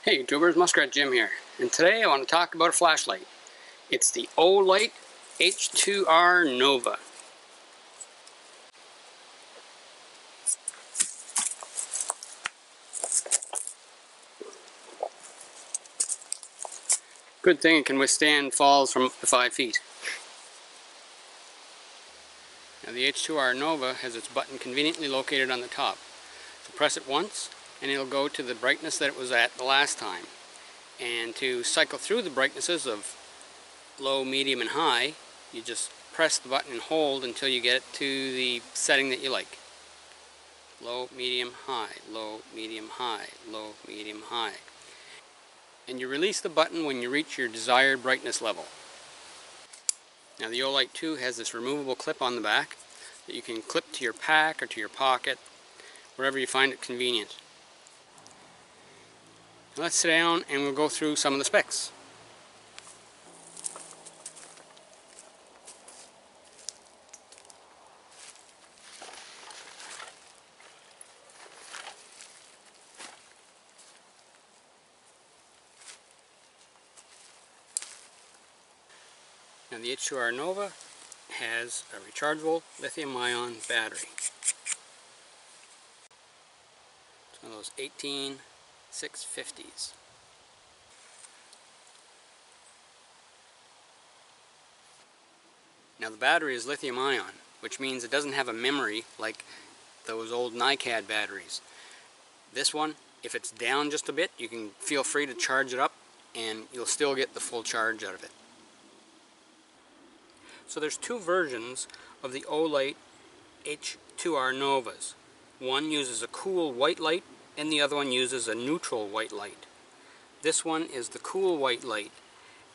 Hey YouTubers, Muskrat Jim here, and today I want to talk about a flashlight. It's the OLIGHT H2R NOVA. Good thing it can withstand falls from up to 5 feet. Now the H2R NOVA has its button conveniently located on the top. So press it once and it'll go to the brightness that it was at the last time. And to cycle through the brightnesses of low, medium, and high, you just press the button and hold until you get to the setting that you like. Low, medium, high, low, medium, high, low, medium, high. And you release the button when you reach your desired brightness level. Now the OLIGHT 2 has this removable clip on the back that you can clip to your pack or to your pocket, wherever you find it convenient. Now let's sit down and we'll go through some of the specs. Now the H2R NOVA has a rechargeable lithium-ion battery. It's one of those 18650s. Now the battery is lithium-ion, which means it doesn't have a memory like those old NiCad batteries. This one, if it's down just a bit, you can feel free to charge it up and you'll still get the full charge out of it. So there's two versions of the OLIGHT H2R NOVAs. One uses a cool white light and the other one uses a neutral white light. This one is the cool white light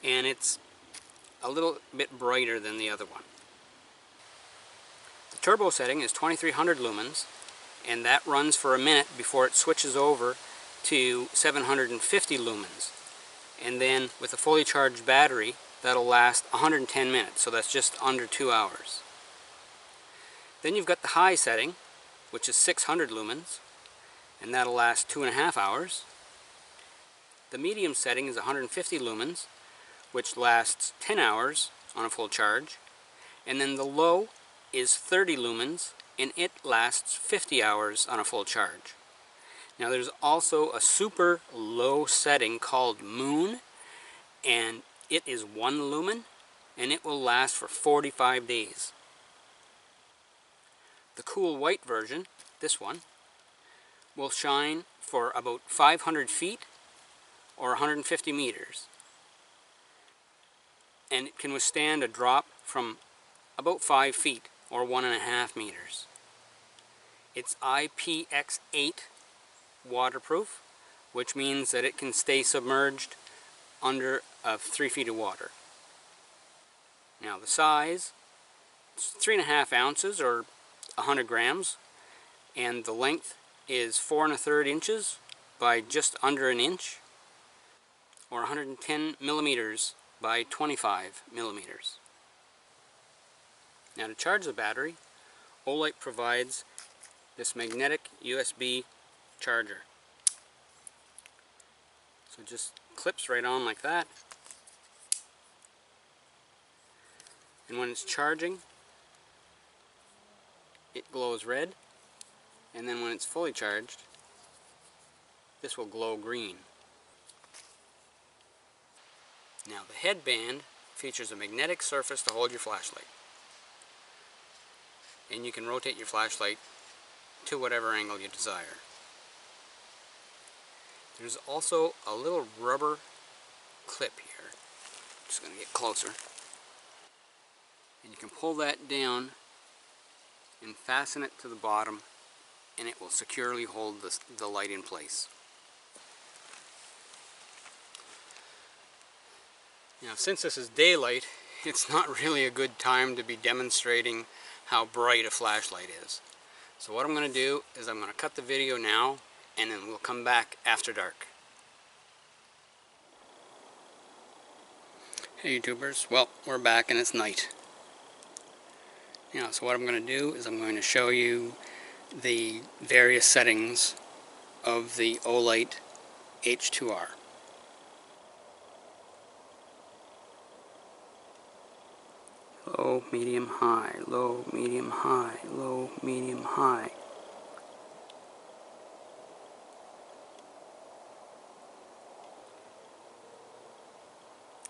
and it's a little bit brighter than the other one. The turbo setting is 2300 lumens and that runs for a minute before it switches over to 750 lumens. And then with a fully charged battery, that'll last 110 minutes, so that's just under 2 hours. Then you've got the high setting, which is 600 lumens, and that'll last 2.5 hours. The medium setting is 150 lumens, which lasts 10 hours on a full charge. And then the low is 30 lumens, and it lasts 50 hours on a full charge. Now there's also a super low setting called Moon, and it is 1 lumen, and it will last for 45 days. The cool white version, this one, will shine for about 500 feet or 150 meters. And it can withstand a drop from about 5 feet or 1.5 meters. It's IPX8 waterproof, which means that it can stay submerged under 3 feet of water. Now the size, it's 3.5 ounces or 100 grams, and the length is 4 1/3 inches by just under an inch, or 110 millimeters by 25 millimeters. Now to charge the battery, OLIGHT provides this magnetic USB charger. So it just clips right on like that. And when it's charging, it glows red. And then when it's fully charged, this will glow green. Now the headband features a magnetic surface to hold your flashlight. And you can rotate your flashlight to whatever angle you desire. There's also a little rubber clip here. Just going to get closer. And you can pull that down and fasten it to the bottom, and it will securely hold the light in place. Now since this is daylight, it's not really a good time to be demonstrating how bright a flashlight is. So what I'm going to do is I'm going to cut the video now, and then we'll come back after dark. Hey YouTubers, well, we're back and it's night. So what I'm going to do is I'm going to show you the various settings of the OLIGHT H2R. Low, medium, high, low, medium, high, low, medium, high.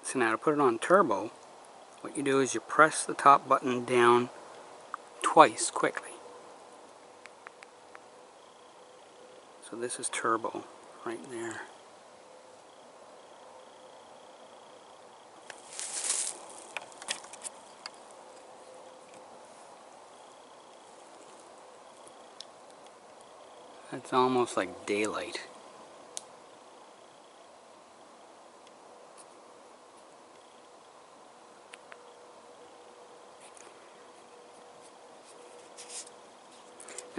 So now to put it on turbo, what you do is you press the top button down twice quickly. So this is turbo right there. That's almost like daylight.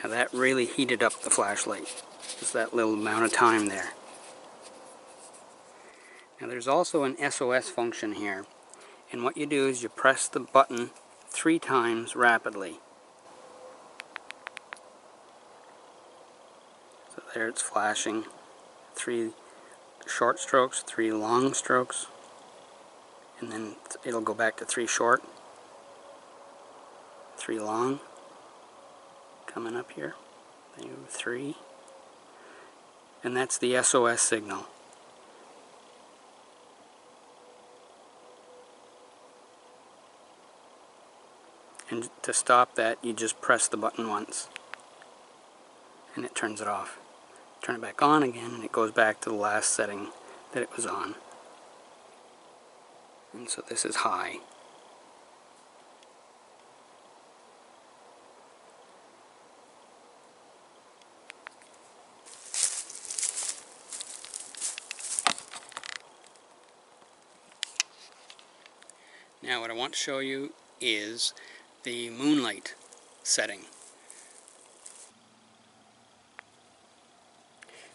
Now that really heated up the flashlight, just that little amount of time there. Now there's also an SOS function here, and what you do is you press the button 3 times rapidly. So there it's flashing, 3 short strokes, 3 long strokes, and then it'll go back to 3 short, 3 long. Coming up here, 3, and that's the SOS signal. And to stop that, you just press the button once, and it turns it off. Turn it back on again, and it goes back to the last setting that it was on. And so this is high. Now what I want to show you is the Moonlight setting.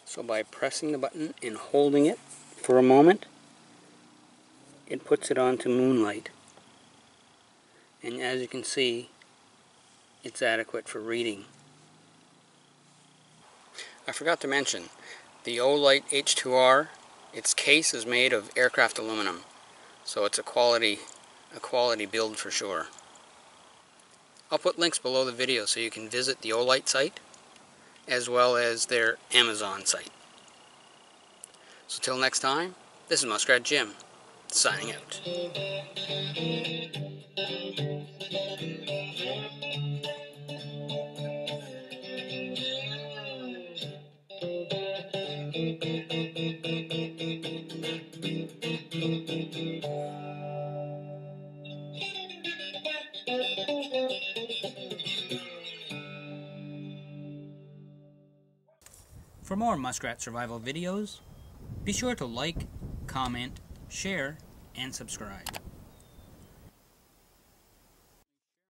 So by pressing the button and holding it for a moment, it puts it onto Moonlight. And as you can see, it's adequate for reading. I forgot to mention, the OLIGHT H2R, its case is made of aircraft aluminum. So it's a quality build for sure. I'll put links below the video so you can visit the OLIGHT site as well as their Amazon site. So till next time, this is Muskrat Jim, signing out. For more muskrat survival videos, be sure to like, comment, share, and subscribe.